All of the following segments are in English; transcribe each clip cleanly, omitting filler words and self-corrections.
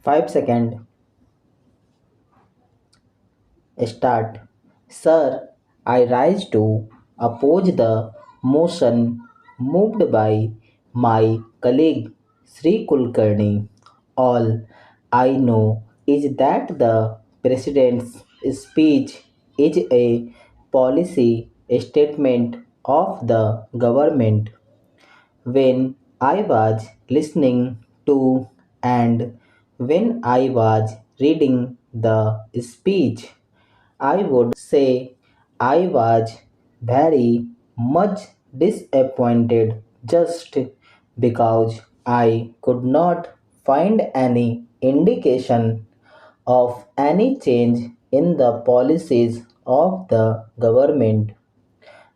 5 second. Start. Sir, I rise to oppose the motion moved by my colleague Sri Kulkarni. All I know is that the President's speech is a policy statement of the government. When I was listening to and when I was reading the speech, I would say I was very much disappointed just because I could not find any indication of any change in the policies of the government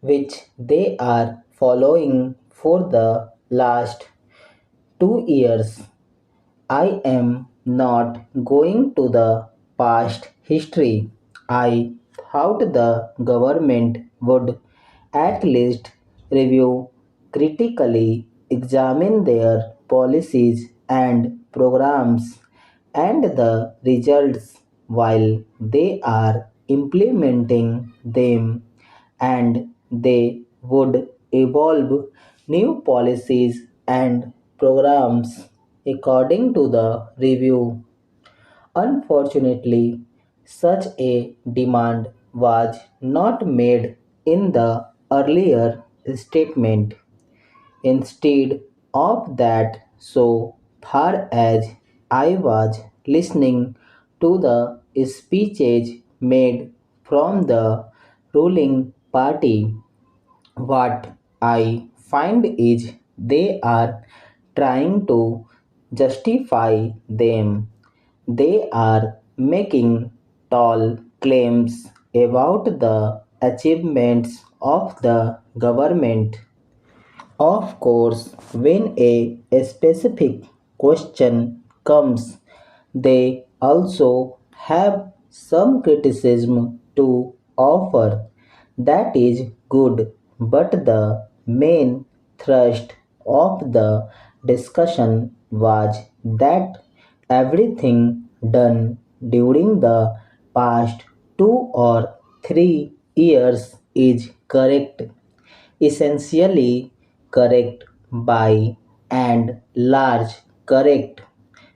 which they are following for the last 2 years. I am not going to the past history. I thought the government would at least review critically, examine their policies and programs and the results while they are implementing them, and they would evolve new policies and programs according to the review. Unfortunately, such a demand was not made in the earlier statement. Instead of that, so far as I was listening to the speeches made from the ruling party, what I find is they are trying to justify them. They are making tall claims about the achievements of the government. Of course, when a specific question comes, they also have some criticism to offer. That is good, but the main thrust of the discussion was that everything done during the past 2 or 3 years is correct, essentially correct by and large correct.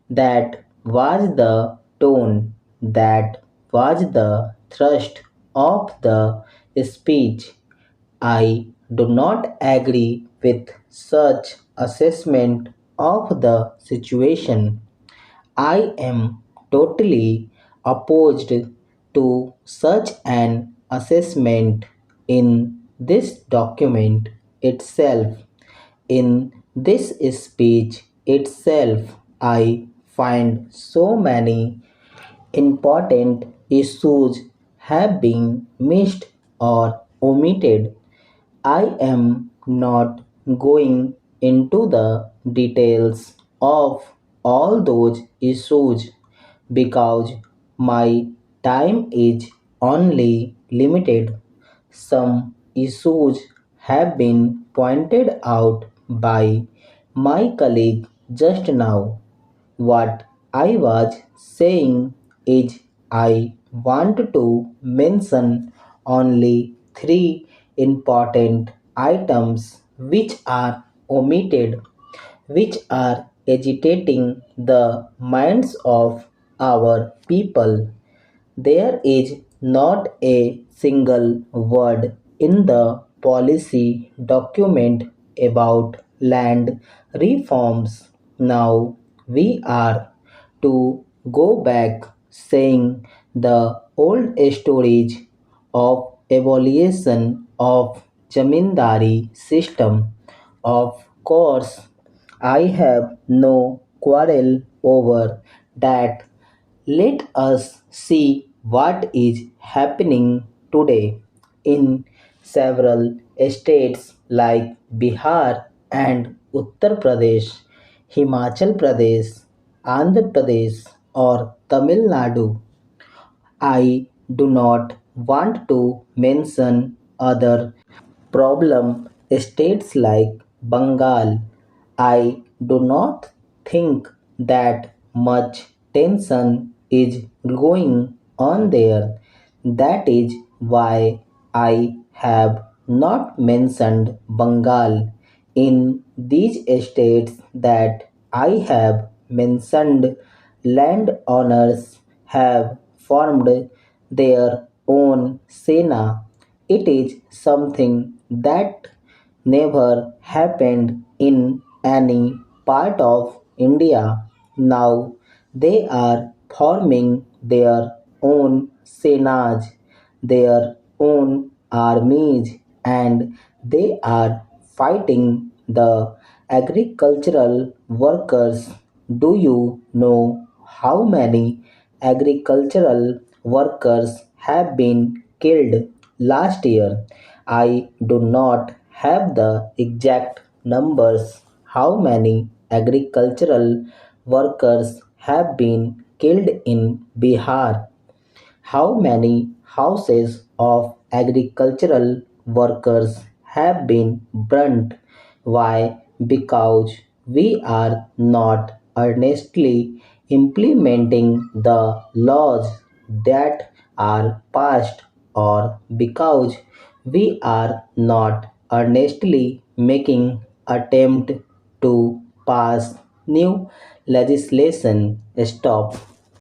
That was the tone, that was the thrust of the speech. I do not agree with such assessment of the situation. I am totally opposed to such an assessment in this document itself. In this speech itself, I find so many important issues have been missed or omitted. I am not going into the details of all those issues because my time is only limited. Some issues have been pointed out by my colleague just now. What I was saying is I want to mention only three important items which are omitted, which are agitating the minds of our people. There is not a single word in the policy document about land reforms. Now we are to go back saying the old stories of evaluation of Jamindari system. Of course, I have no quarrel over that. Let us see what is happening today in several states like Bihar and Uttar Pradesh, Himachal Pradesh, Andhra Pradesh, or Tamil Nadu. I do not want to mention other problem states like Bengal. I do not think that much tension is going on there. That is why I have not mentioned Bengal in these states that I have mentioned. Landowners have formed their own Sena. It is something that never happened in any part of India. Now they are forming their own senas, their own armies, and they are fighting the agricultural workers. Do you know how many agricultural workers have been killed last year? I do not have the exact numbers how many agricultural workers have been killed in Bihar. How many houses of agricultural workers have been burnt? Why? Because we are not earnestly implementing the laws that are passed, or because we are not earnestly making attempt to pass new legislation. Stop.